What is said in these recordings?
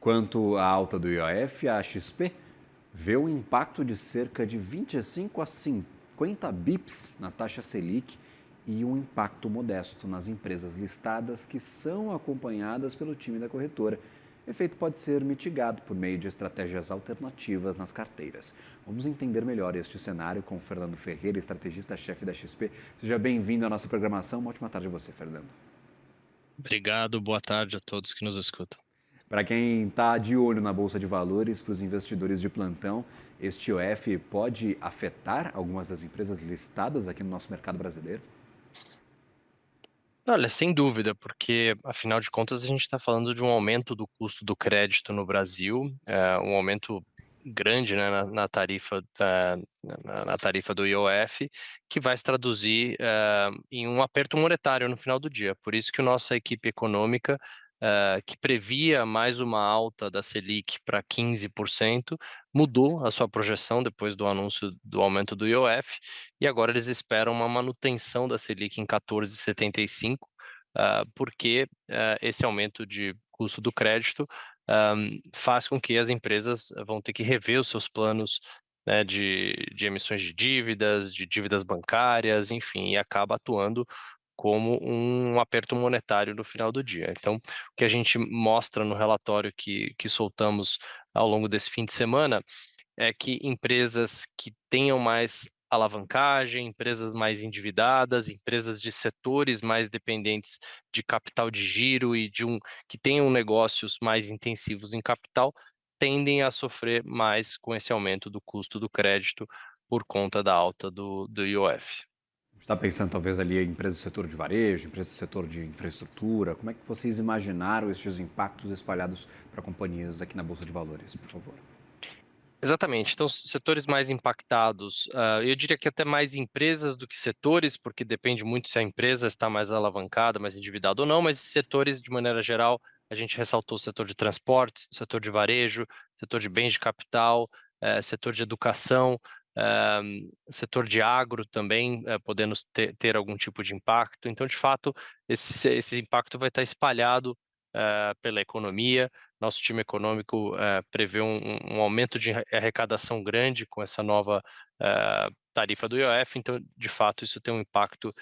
Quanto à alta do IOF, a XP vê o impacto de cerca de 25 a 50 bips na taxa Selic e um impacto modesto nas empresas listadas que são acompanhadas pelo time da corretora. O efeito pode ser mitigado por meio de estratégias alternativas nas carteiras. Vamos entender melhor este cenário com o Fernando Ferreira, estrategista-chefe da XP. Seja bem-vindo à nossa programação. Uma ótima tarde a você, Fernando. Obrigado, boa tarde a todos que nos escutam. Para quem está de olho na Bolsa de Valores, para os investidores de plantão, este IOF pode afetar algumas das empresas listadas aqui no nosso mercado brasileiro? Olha, sem dúvida, porque afinal de contas a gente está falando de um aumento do custo do crédito no Brasil, um aumento grande, né, na tarifa na tarifa do IOF, que vai se traduzir em um aperto monetário no final do dia. Por isso que nossa equipe econômica, que previa mais uma alta da Selic para 15%, mudou a sua projeção depois do anúncio do aumento do IOF, e agora eles esperam uma manutenção da Selic em 14,75, porque esse aumento de custo do crédito faz com que as empresas vão ter que rever os seus planos, né, de emissões de dívidas bancárias, enfim, e acaba atuando como um aperto monetário no final do dia. Então, o que a gente mostra no relatório que soltamos ao longo desse fim de semana é que empresas que tenham mais alavancagem, empresas mais endividadas, empresas de setores mais dependentes de capital de giro e que tenham negócios mais intensivos em capital, tendem a sofrer mais com esse aumento do custo do crédito por conta da alta do IOF. Está pensando talvez ali em empresas do setor de varejo, empresas do setor de infraestrutura? Como é que vocês imaginaram estes impactos espalhados para companhias aqui na Bolsa de Valores, por favor? Exatamente. Então, setores mais impactados, eu diria que até mais empresas do que setores, porque depende muito se a empresa está mais alavancada, mais endividada ou não, mas setores, de maneira geral, a gente ressaltou o setor de transportes, o setor de varejo, setor de bens de capital, setor de educação, setor de agro também, podendo ter algum tipo de impacto. Então, de fato, esse impacto vai estar espalhado pela economia. Nosso time econômico prevê um aumento de arrecadação grande com essa nova tarifa do IOF, então, de fato, isso tem um impacto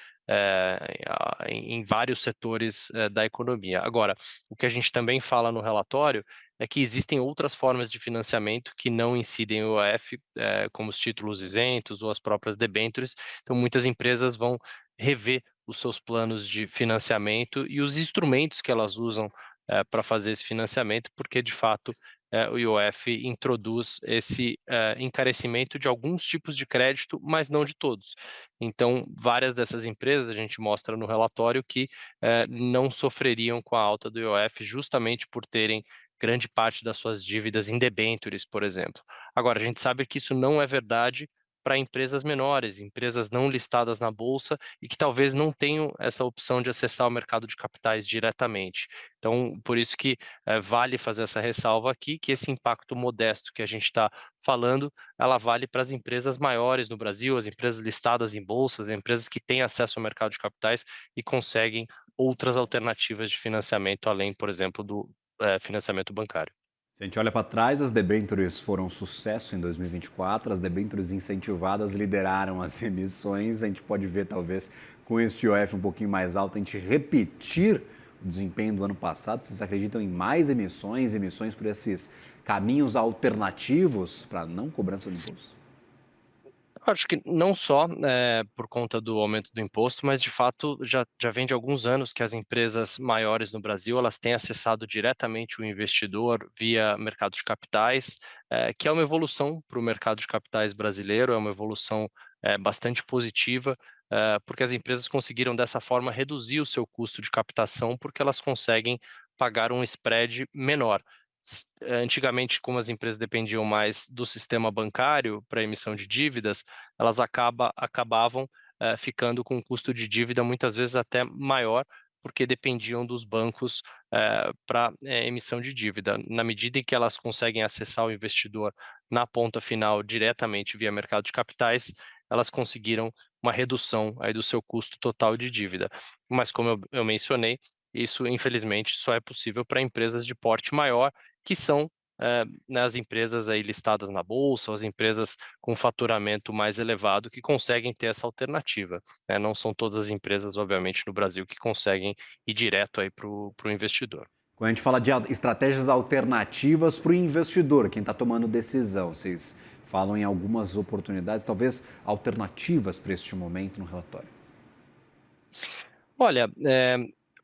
em vários setores da economia. Agora, o que a gente também fala no relatório é que existem outras formas de financiamento que não incidem no IOF, como os títulos isentos ou as próprias debêntures. Então, muitas empresas vão rever os seus planos de financiamento e os instrumentos que elas usam para fazer esse financiamento, porque de fato o IOF introduz esse encarecimento de alguns tipos de crédito, mas não de todos. Então, várias dessas empresas, a gente mostra no relatório que não sofreriam com a alta do IOF justamente por terem grande parte das suas dívidas em debêntures, por exemplo. Agora, a gente sabe que isso não é verdade para empresas menores, empresas não listadas na bolsa e que talvez não tenham essa opção de acessar o mercado de capitais diretamente. Então, por isso que vale fazer essa ressalva aqui, que esse impacto modesto que a gente está falando, ela vale para as empresas maiores no Brasil, as empresas listadas em bolsas, as empresas que têm acesso ao mercado de capitais e conseguem outras alternativas de financiamento, além, por exemplo, do financiamento bancário. Se a gente olha para trás, as debêntures foram um sucesso em 2024, as debêntures incentivadas lideraram as emissões. A gente pode ver, talvez, com este IOF um pouquinho mais alto, a gente repetir o desempenho do ano passado. Vocês acreditam em mais emissões, emissões por esses caminhos alternativos para não cobrança do imposto? Eu acho que não só, por conta do aumento do imposto, mas de fato já vem de alguns anos que as empresas maiores no Brasil, elas têm acessado diretamente o investidor via mercado de capitais, que é uma evolução para o mercado de capitais brasileiro, é uma evolução, bastante positiva, porque as empresas conseguiram dessa forma reduzir o seu custo de captação, porque elas conseguem pagar um spread menor. Antigamente, como as empresas dependiam mais do sistema bancário para emissão de dívidas, elas acabavam ficando com um custo de dívida muitas vezes até maior, porque dependiam dos bancos para emissão de dívida. Na medida em que elas conseguem acessar o investidor na ponta final diretamente via mercado de capitais, elas conseguiram uma redução aí do seu custo total de dívida. Mas como eu mencionei, isso infelizmente só é possível para empresas de porte maior, que são né, as empresas aí listadas na bolsa, as empresas com faturamento mais elevado que conseguem ter essa alternativa, né? Não são todas as empresas, obviamente, no Brasil que conseguem ir direto aí para o investidor. Quando a gente fala de estratégias alternativas para o investidor, quem está tomando decisão, vocês falam em algumas oportunidades, talvez alternativas para este momento no relatório. Olha,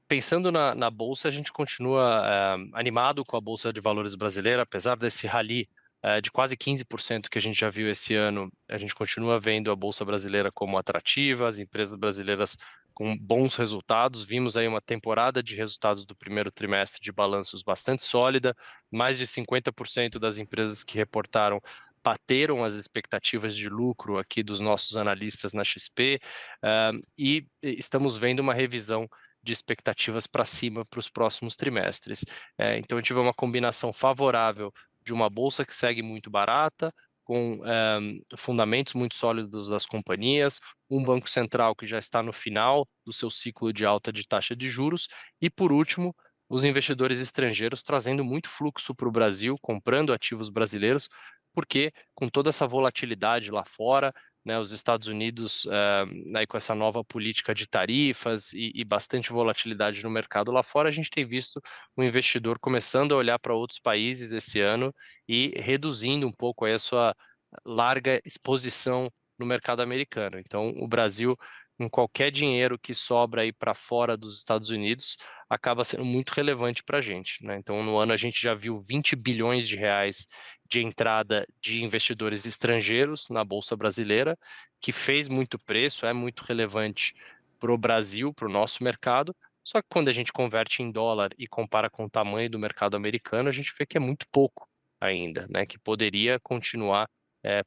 pensando na bolsa, a gente continua animado com a Bolsa de Valores brasileira, apesar desse rally de quase 15% que a gente já viu esse ano, a gente continua vendo a Bolsa brasileira como atrativa, as empresas brasileiras com bons resultados. Vimos aí uma temporada de resultados do primeiro trimestre de balanços bastante sólida, mais de 50% das empresas que reportaram bateram as expectativas de lucro aqui dos nossos analistas na XP, e estamos vendo uma revisão de expectativas para cima para os próximos trimestres. Então, a gente vê uma combinação favorável de uma bolsa que segue muito barata, com fundamentos muito sólidos das companhias, um banco central que já está no final do seu ciclo de alta de taxa de juros e, por último, os investidores estrangeiros trazendo muito fluxo para o Brasil, comprando ativos brasileiros, porque com toda essa volatilidade lá fora, né, os Estados Unidos, né, com essa nova política de tarifas e bastante volatilidade no mercado lá fora, a gente tem visto o investidor começando a olhar para outros países esse ano e reduzindo um pouco aí a sua larga exposição no mercado americano. Então, o Brasil, com qualquer dinheiro que sobra aí para fora dos Estados Unidos, acaba sendo muito relevante para a gente, né? Então, no ano a gente já viu 20 bilhões de reais de entrada de investidores estrangeiros na Bolsa Brasileira, que fez muito preço, é muito relevante para o Brasil, para o nosso mercado. Só que quando a gente converte em dólar e compara com o tamanho do mercado americano, a gente vê que é muito pouco ainda, né? Que poderia continuar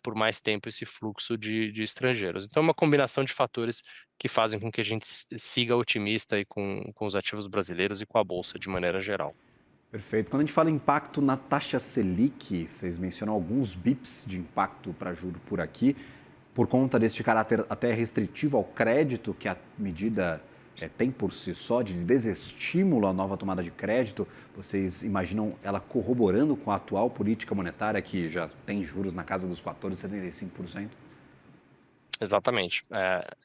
por mais tempo esse fluxo de estrangeiros. Então, é uma combinação de fatores que fazem com que a gente siga otimista aí com os ativos brasileiros e com a Bolsa de maneira geral. Perfeito. Quando a gente fala impacto na taxa Selic, vocês mencionam alguns bips de impacto para juro por aqui, por conta deste caráter até restritivo ao crédito que a medida tem por si só, de desestímulo à nova tomada de crédito. Vocês imaginam ela corroborando com a atual política monetária, que já tem juros na casa dos 14,75%? Exatamente.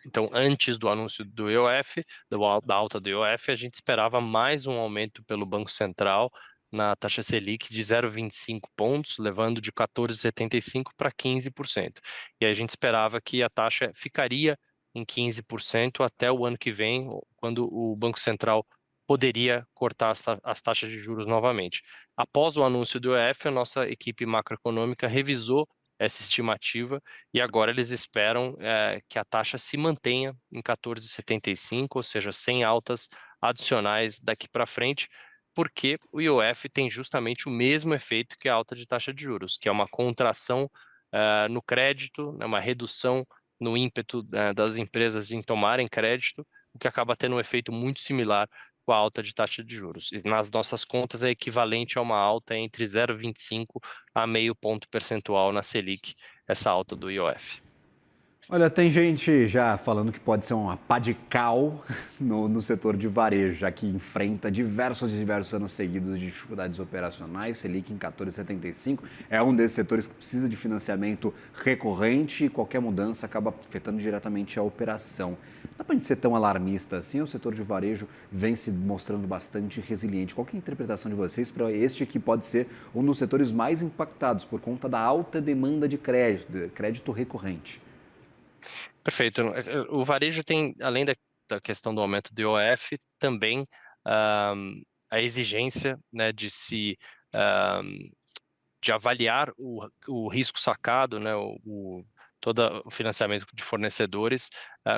Então, antes do anúncio do IOF, da alta do IOF, a gente esperava mais um aumento pelo Banco Central na taxa Selic de 0,25 pontos, levando de 14,75 para 15%. E aí a gente esperava que a taxa ficaria em 15% até o ano que vem, quando o Banco Central poderia cortar as taxas de juros novamente. Após o anúncio do IOF, a nossa equipe macroeconômica revisou essa estimativa e agora eles esperam que a taxa se mantenha em 14,75, ou seja, sem altas adicionais daqui para frente, porque o IOF tem justamente o mesmo efeito que a alta de taxa de juros, que é uma contração no crédito, né, uma redução no ímpeto das empresas em tomarem crédito, o que acaba tendo um efeito muito similar com a alta de taxa de juros. E nas nossas contas é equivalente a uma alta entre 0,25 a meio ponto percentual na Selic, essa alta do IOF. Olha, tem gente já falando que pode ser uma pá de cal no setor de varejo, já que enfrenta diversos anos seguidos de dificuldades operacionais. Selic em 14,75 é um desses setores que precisa de financiamento recorrente e qualquer mudança acaba afetando diretamente a operação. Dá para a gente ser tão alarmista assim? O setor de varejo vem se mostrando bastante resiliente. Qual que é a interpretação de vocês para este que pode ser um dos setores mais impactados por conta da alta demanda de crédito recorrente? Perfeito. O varejo tem, além da questão do aumento do IOF, também a exigência, né, de avaliar o risco sacado, né, todo o financiamento de fornecedores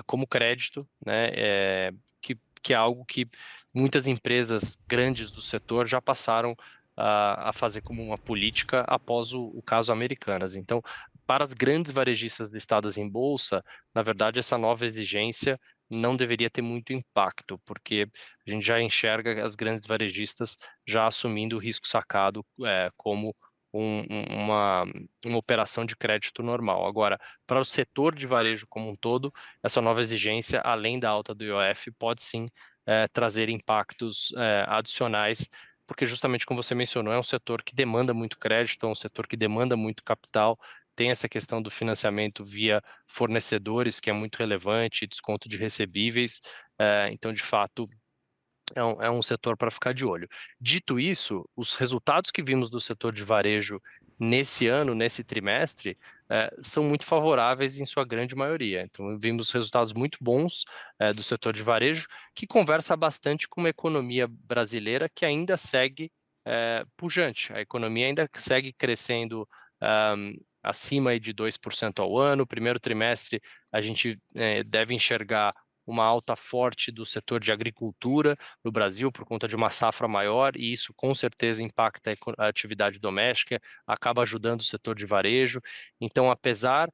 como crédito, né, que é algo que muitas empresas grandes do setor já passaram a fazer como uma política após o caso Americanas. Então, para as grandes varejistas listadas em bolsa, na verdade, essa nova exigência não deveria ter muito impacto, porque a gente já enxerga as grandes varejistas já assumindo o risco sacado como uma operação de crédito normal. Agora, para o setor de varejo como um todo, essa nova exigência, além da alta do IOF, pode sim trazer impactos adicionais porque justamente como você mencionou, é um setor que demanda muito crédito, é um setor que demanda muito capital, tem essa questão do financiamento via fornecedores, que é muito relevante, desconto de recebíveis, então, de fato, é um setor para ficar de olho. Dito isso, os resultados que vimos do setor de varejo nesse ano, nesse trimestre, são muito favoráveis em sua grande maioria. Então, vimos resultados muito bons do setor de varejo, que conversa bastante com uma economia brasileira que ainda segue pujante. A economia ainda segue crescendo acima aí de 2% ao ano. O primeiro trimestre, a gente deve enxergar uma alta forte do setor de agricultura no Brasil por conta de uma safra maior, e isso com certeza impacta a atividade doméstica, acaba ajudando o setor de varejo. Então, apesar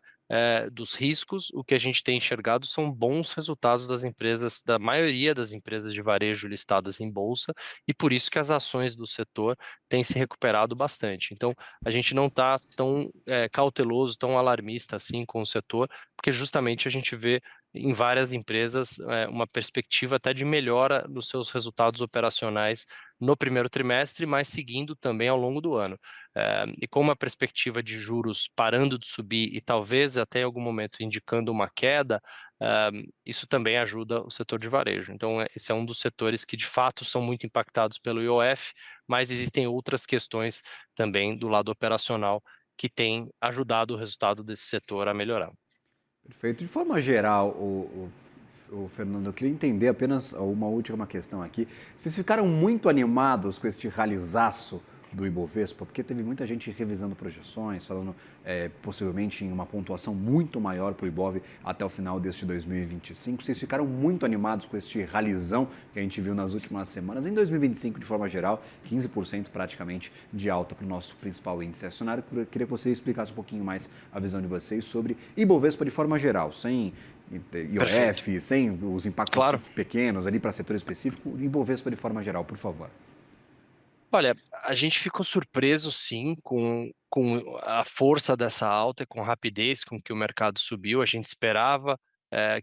dos riscos, o que a gente tem enxergado são bons resultados das empresas, da maioria das empresas de varejo listadas em bolsa, e por isso que as ações do setor têm se recuperado bastante. Então, a gente não está tão cauteloso, tão alarmista assim com o setor, porque justamente a gente vê em várias empresas uma perspectiva até de melhora nos seus resultados operacionais no primeiro trimestre, mas seguindo também ao longo do ano. E com uma perspectiva de juros parando de subir e talvez até em algum momento indicando uma queda, isso também ajuda o setor de varejo. Então, esse é um dos setores que de fato são muito impactados pelo IOF, mas existem outras questões também do lado operacional que têm ajudado o resultado desse setor a melhorar. Perfeito. De forma geral, o Fernando, eu queria entender apenas uma última questão aqui. Vocês ficaram muito animados com este ralizaço do Ibovespa? Porque teve muita gente revisando projeções, falando possivelmente em uma pontuação muito maior para o Ibov até o final deste 2025. Vocês ficaram muito animados com este ralizão que a gente viu nas últimas semanas. Em 2025, de forma geral, 15% praticamente de alta para o nosso principal índice acionário. Eu queria que você explicasse um pouquinho mais a visão de vocês sobre Ibovespa de forma geral, sem Perfeito. IOF, sem os impactos Claro. pequenos ali para setor específico, Ibovespa de forma geral, por favor. Olha, a gente ficou surpreso sim com a força dessa alta e com a rapidez com que o mercado subiu. A gente esperava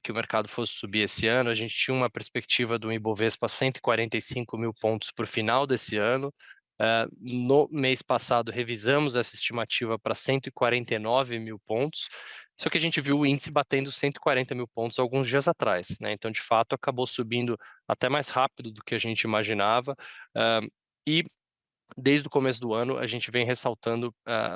que o mercado fosse subir esse ano. A gente tinha uma perspectiva do Ibovespa 145 mil pontos para o final desse ano. No mês passado, revisamos essa estimativa para 149 mil pontos, só que a gente viu o índice batendo 140 mil pontos alguns dias atrás, né? Então, de fato, acabou subindo até mais rápido do que a gente imaginava. E desde o começo do ano, a gente vem ressaltando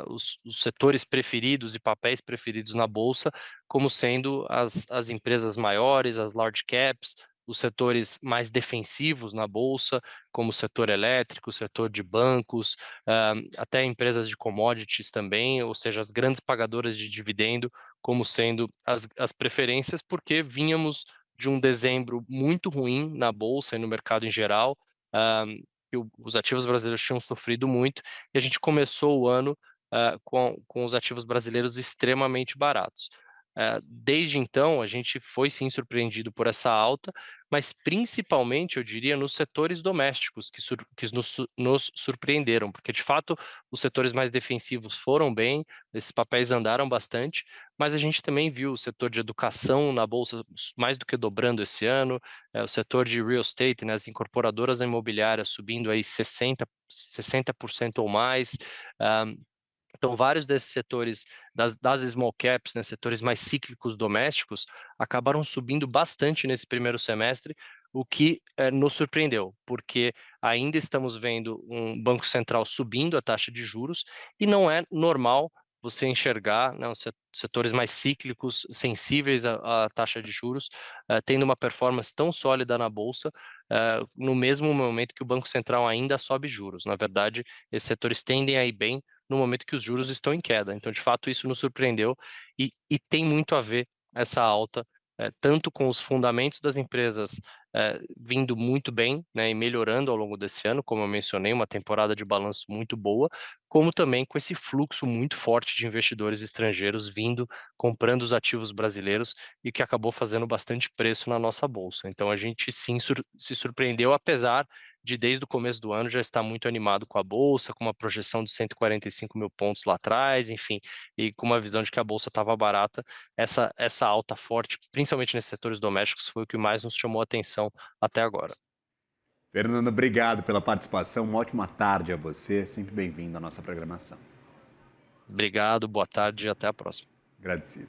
os setores preferidos e papéis preferidos na bolsa como sendo as empresas maiores, as large caps, os setores mais defensivos na bolsa, como o setor elétrico, o setor de bancos, até empresas de commodities também, ou seja, as grandes pagadoras de dividendo, como sendo as preferências, porque vínhamos de um dezembro muito ruim na bolsa e no mercado em geral. Que os ativos brasileiros tinham sofrido muito, e a gente começou o ano com os ativos brasileiros extremamente baratos. Desde então, a gente foi sim surpreendido por essa alta, mas principalmente, eu diria, nos setores domésticos que nos surpreenderam, porque de fato os setores mais defensivos foram bem, esses papéis andaram bastante, mas a gente também viu o setor de educação na bolsa mais do que dobrando esse ano, o setor de real estate, né, as incorporadoras imobiliárias subindo aí 60% ou mais. ah, então, vários desses setores das small caps, né, setores mais cíclicos domésticos, acabaram subindo bastante nesse primeiro semestre, o que nos surpreendeu, porque ainda estamos vendo um Banco Central subindo a taxa de juros e não é normal você enxergar, né, os setores mais cíclicos, sensíveis à taxa de juros, tendo uma performance tão sólida na bolsa, no mesmo momento que o Banco Central ainda sobe juros. Na verdade, esses setores tendem a ir bem no momento que os juros estão em queda. Então, de fato, isso nos surpreendeu e tem muito a ver essa alta, tanto com os fundamentos das empresas vindo muito bem, né, e melhorando ao longo desse ano, como eu mencionei, uma temporada de balanço muito boa, como também com esse fluxo muito forte de investidores estrangeiros vindo, comprando os ativos brasileiros e que acabou fazendo bastante preço na nossa bolsa. Então, a gente sim se surpreendeu, apesar de desde o começo do ano já estar muito animado com a bolsa, com uma projeção de 145 mil pontos lá atrás, enfim, e com uma visão de que a bolsa estava barata, essa alta forte, principalmente nesses setores domésticos, foi o que mais nos chamou a atenção até agora. Fernando, obrigado pela participação. Uma ótima tarde a você. Sempre bem-vindo à nossa programação. Obrigado, boa tarde e até a próxima. Agradecido.